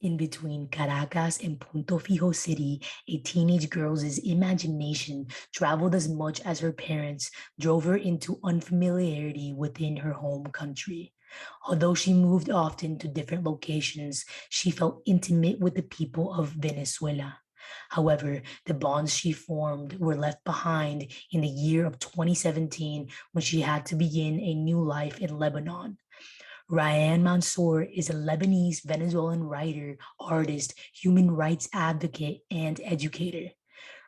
In between Caracas and Punto Fijo City, a teenage girl's imagination traveled as much as her parents drove her into unfamiliarity within her home country. Although she moved often to different locations, she felt intimate with the people of Venezuela. However, the bonds she formed were left behind in the year of 2017 when she had to begin a new life in Lebanon. Rayan Mansour is a Lebanese Venezuelan writer, artist, human rights advocate, and educator.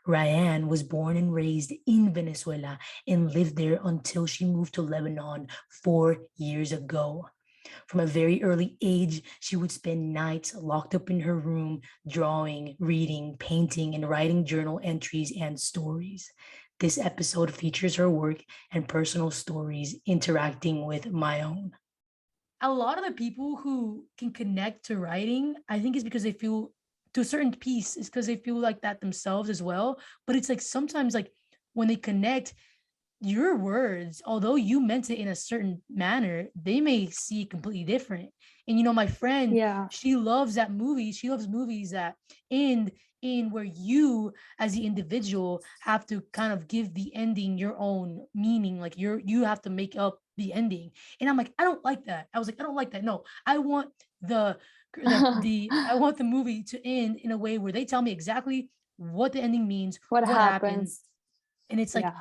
Rayan was born and raised in Venezuela and lived there until she moved to Lebanon 4 years ago. From a very early age, she would spend nights locked up in her room, drawing, reading, painting, and writing journal entries and stories. This episode features her work and personal stories interacting with my own. A lot of the people who can connect to writing, I think is because they feel to a certain piece, is because they feel like that themselves as well. But it's like sometimes like when they connect, your words, although you meant it in a certain manner, they may see it completely different. And my friend, Yeah. she loves that movie. She loves movies that end in where you as the individual have to kind of give the ending your own meaning. Like you have to make up the ending. And I'm like, I don't like that. I was like, I don't like that. No, I want the I want the movie to end in a way where they tell me exactly what the ending means, What what happened. happens? And it's like, Yeah.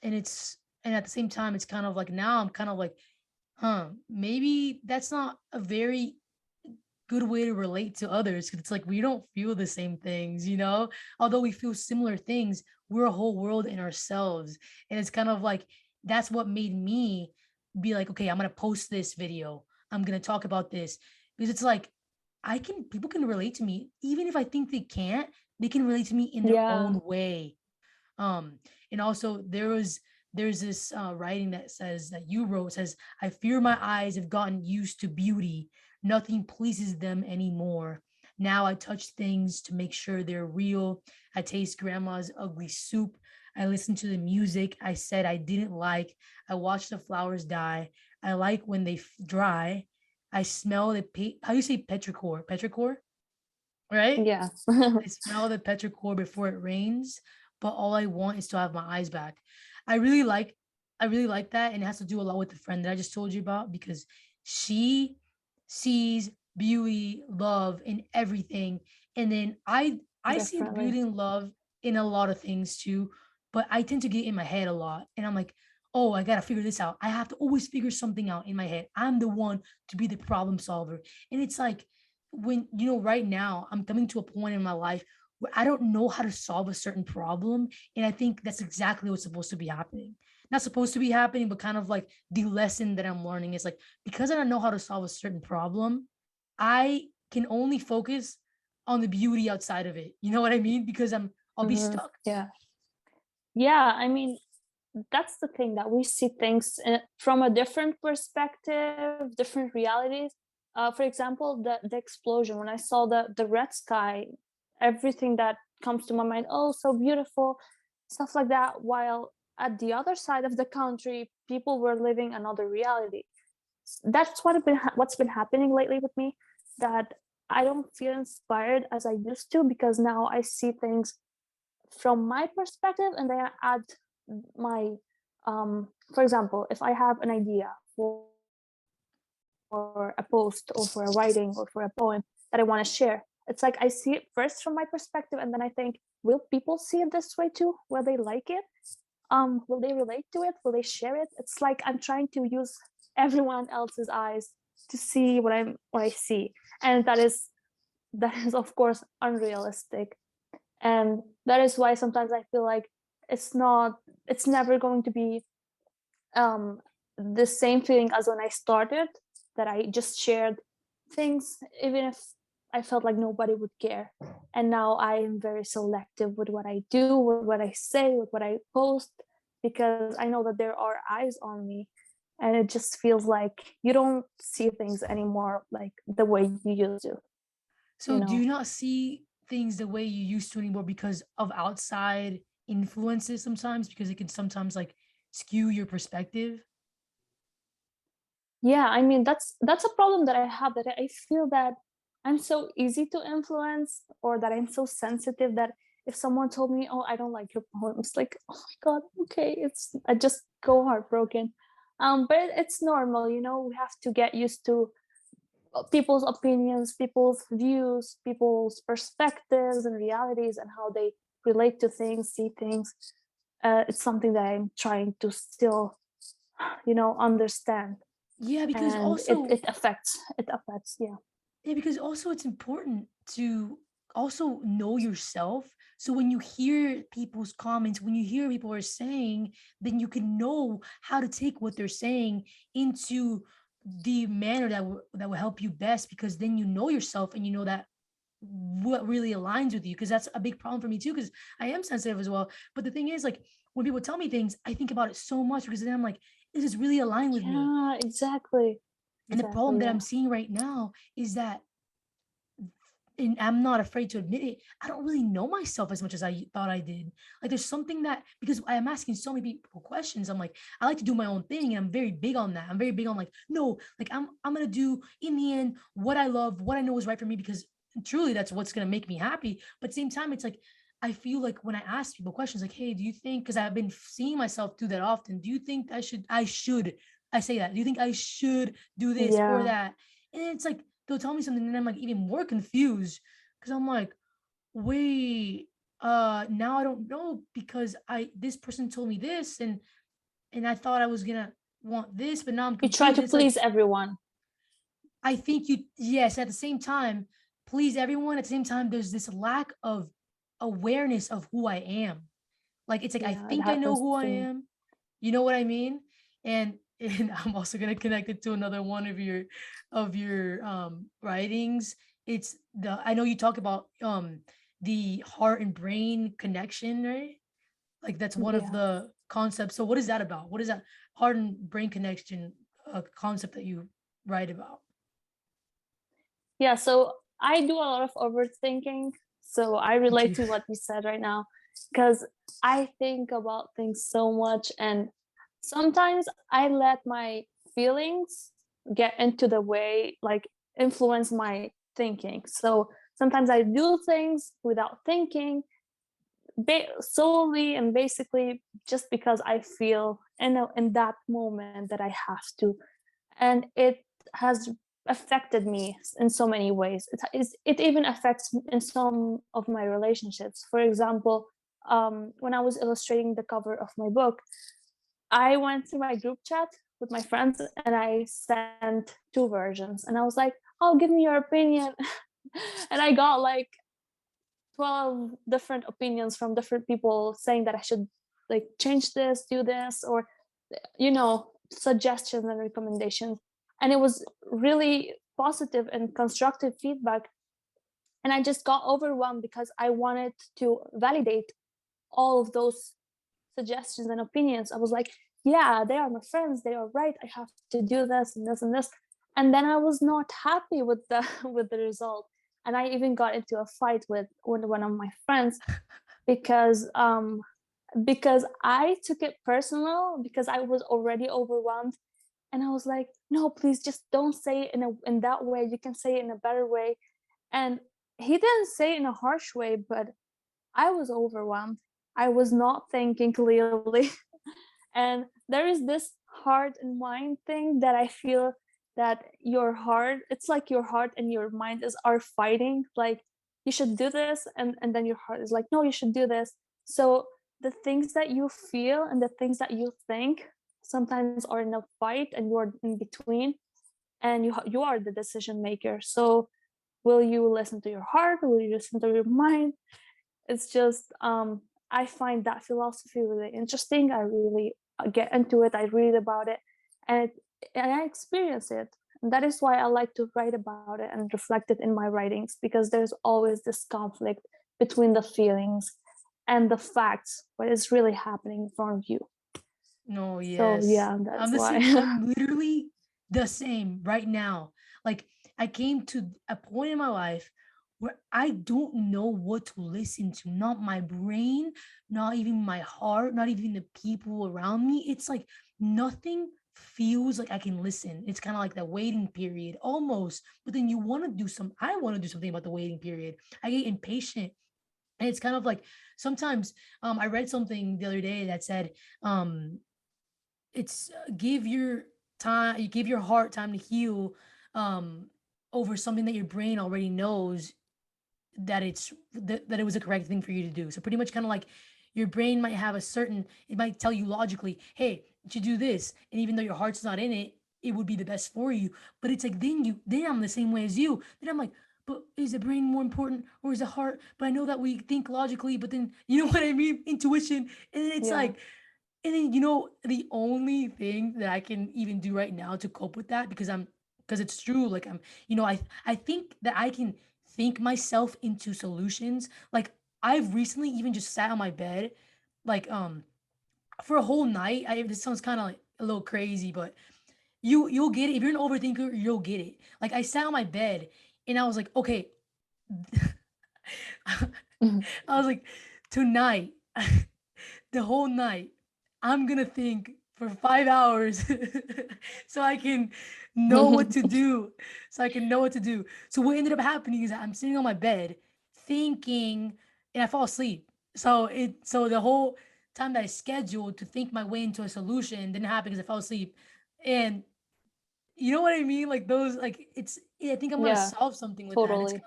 and it's and at the same time it's kind of like now I'm kind of like, maybe that's not a very good way to relate to others, because it's like we don't feel the same things. Although we feel similar things, we're a whole world in ourselves. And it's kind of like that's what made me be like, okay, I'm gonna post this video, I'm gonna talk about this, because it's like people can relate to me even if I think they can relate to me in their Yeah. own way. um and also there's this writing that says that you wrote, says, I fear my eyes have gotten used to beauty, nothing pleases them anymore. Now I touch things to make sure they're real. I taste grandma's ugly soup. I listen to the music I said I didn't like. I watch the flowers die. I like when they dry. I smell how you say petrichor, right? Yeah. I smell the petrichor before it rains, but all I want is to have my eyes back. I really like I really like that, and it has to do a lot with the friend that I just told you about, because she sees beauty, love in everything. And then I see Definitely. beauty and love in a lot of things too, but I tend to get in my head a lot, and I'm like, "Oh, I got to figure this out. I have to always figure something out in my head. I'm the one to be the problem solver." And it's like when right now I'm coming to a point in my life where I don't know how to solve a certain problem. And I think that's exactly what's supposed to be happening. Not supposed to be happening, but kind of like the lesson that I'm learning is like, because I don't know how to solve a certain problem, I can only focus on the beauty outside of it. You know what I mean? Because I'll be Hmm. stuck. Yeah. Yeah. I mean, that's the thing, that we see things from a different perspective, different realities. For example, the explosion. When I saw the red sky, everything that comes to my mind, oh, so beautiful, stuff like that. While at the other side of the country, people were living another reality. That's what's been happening lately with me. That I don't feel inspired as I used to, because now I see things from my perspective, and then I add my for example, if I have an idea for a post or for a writing or for a poem that I want to share, it's like I see it first from my perspective, and then I think, will people see it this way too? Will they like it? Will they relate to it? Will they share it? It's like I'm trying to use everyone else's eyes to see what I see, and that is of course unrealistic. And that is why sometimes I feel like it's never going to be um the same feeling as when I started, that I just shared things even if I felt like nobody would care. And now I am very selective with what I do, with what I say, with what I post, because I know that there are eyes on me, and it just feels like you don't see things anymore like the way you used to, you So do know. you not see things the way you used to anymore because of outside influences sometimes? Because it can sometimes like skew your perspective. Yeah, I mean, that's a problem that I have, that I feel that I'm so easy to influence, or that I'm so sensitive that if someone told me, "Oh, I don't like your poems," like, "Oh my god, okay," I just go heartbroken. But it's normal, we have to get used to people's opinions, people's views, people's perspectives and realities, and how they relate to things, see things. It's something that I'm trying to still, understand, Yeah, because and it also it affects it affects. Yeah, Yeah, because also it's important to also know yourself. So when you hear people's comments, when you hear people are saying, then you can know how to take what they're saying into the manner that will help you best. Because then you know yourself and you know that what really aligns with you. Because that's a big problem for me too. Because I am sensitive as well. But the thing is, like when people tell me things, I think about it so much because then I'm like, is this really aligned with me? yeah, exactly, And the problem exactly. that Yeah, I'm seeing right now is that, and I'm not afraid to admit it, I don't really know myself as much as I thought I did. Like there's something that, because I am asking so many people questions, I'm like, I like to do my own thing and I'm very big on that. I'm very big on like, no, like I'm gonna do in the end what I love, what I know is right for me, because truly that's what's gonna make me happy. But at the same time, it's like I feel like when I ask people questions like, hey, do you think, because I've been seeing myself do that often, do you think I say that, do you think I should do this or yeah. that? And it's like they'll tell me something and I'm like even more confused because I'm like, wait, now I don't know because I this person told me this and I thought I was gonna want this, but now I'm You try confused. to It's like please everyone. I think you, yes, at the same time, please everyone. At the same time, there's this lack of awareness of who I am. Like it's like I Yeah, it think I know happens who I to me. am. You know what I mean? And I'm also gonna connect it to another one of your writings. It's the I know you talk about the heart and brain connection, right? Like that's one of Yeah. the concepts. So what is that about? What is that heart and brain connection concept that you write about? Yeah, so I do a lot of overthinking. So I Me relate too. to what you said right now because I think about things so much. And sometimes I let my feelings get into the way, like influence my thinking. So sometimes I do things without thinking, solely and basically just because I feel in that moment that I have to. And it has affected me in so many ways. It even affects in some of my relationships. For example, when I was illustrating the cover of my book, I went to my group chat with my friends and I sent two versions, and I was like, "Oh, give me your opinion," and I got like 12 different opinions from different people saying that I should like change this, do this, or suggestions and recommendations. And it was really positive and constructive feedback. And I just got overwhelmed because I wanted to validate all of those suggestions and opinions. I was like, yeah, they are my friends, they are right, I have to do this and this and this. And then I was not happy with the with the result. And I even got into a fight with one of my friends because I took it personal because I was already overwhelmed. And I was like, no, please just don't say it in that way. You can say it in a better way. And he didn't say it in a harsh way, but I was overwhelmed. I was not thinking clearly. And there is this heart and mind thing that I feel that your heart, it's like your heart and your mind are fighting. Like, you should do this. And then your heart is like, no, you should do this. So the things that you feel and the things that you think sometimes are in a fight and you're in between, and you are the decision maker. So will you listen to your heart? Will you listen to your mind? It's just I find that philosophy really interesting. I really get into it. I read about it, and I experience it. And that is why I like to write about it and reflect it in my writings, because there's always this conflict between the feelings and the facts, what is really happening in front of you. No, So yes. yeah, I'm that's the same. why. I'm literally the same right now. Like I came to a point in my life where I don't know what to listen to. Not my brain, not even my heart, not even the people around me. It's like nothing feels like I can listen. It's kind of like that waiting period almost, but then you want to do some, I want to do something about the waiting period. I get impatient. And it's kind of like sometimes I read something the other day that said um it's give your time, you give your heart time to heal um over something that your brain already knows that that it was a correct thing for you to do. So pretty much kind of like your brain might have a certain, it might tell you logically, hey, you should do this. And even though your heart's not in it, it would be the best for you. But it's like then I'm the same way as you. Then I'm like, but is the brain more important or is the heart? But I know that we think logically, but then you know what I mean? Intuition. And then it's Yeah. like, and then the only thing that I can even do right now to cope with that, because it's true, like I think that I can think myself into solutions. Like I've recently even just sat on my bed, like for a whole night. I This sounds kind of like a little crazy, but you'll get it. If you're an overthinker, you'll get it. Like I sat on my bed and I was like, okay, I was like, tonight, the whole night, I'm gonna think for 5 hours so I can know what to do. So I can know what to do. So what ended up happening is that I'm sitting on my bed thinking and I fall asleep. So the whole time that I scheduled to think my way into a solution didn't happen because I fell asleep. And you know what I mean? Like those, like I think I'm gonna Yeah, solve something with that. And totally.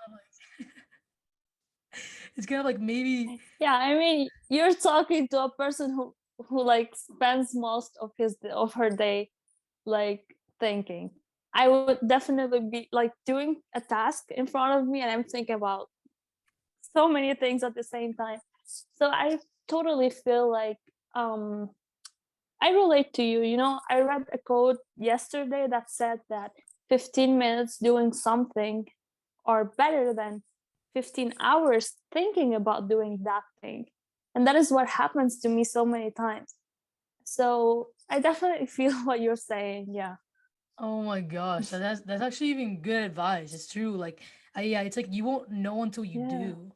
it's kind of like maybe. Yeah, I mean, you're talking to a person who like spends most of her day like thinking. I would definitely be like doing a task in front of me and I'm thinking about so many things at the same time. So I totally feel like um I relate to you. You know, I read a quote yesterday that said that 15 minutes doing something are better than 15 hours thinking about doing that thing. And that is what happens to me so many times. So I definitely feel what you're saying. Yeah. Oh my gosh, that's actually even good advice. It's true. Like, yeah, it's like you won't know until you Yeah. do.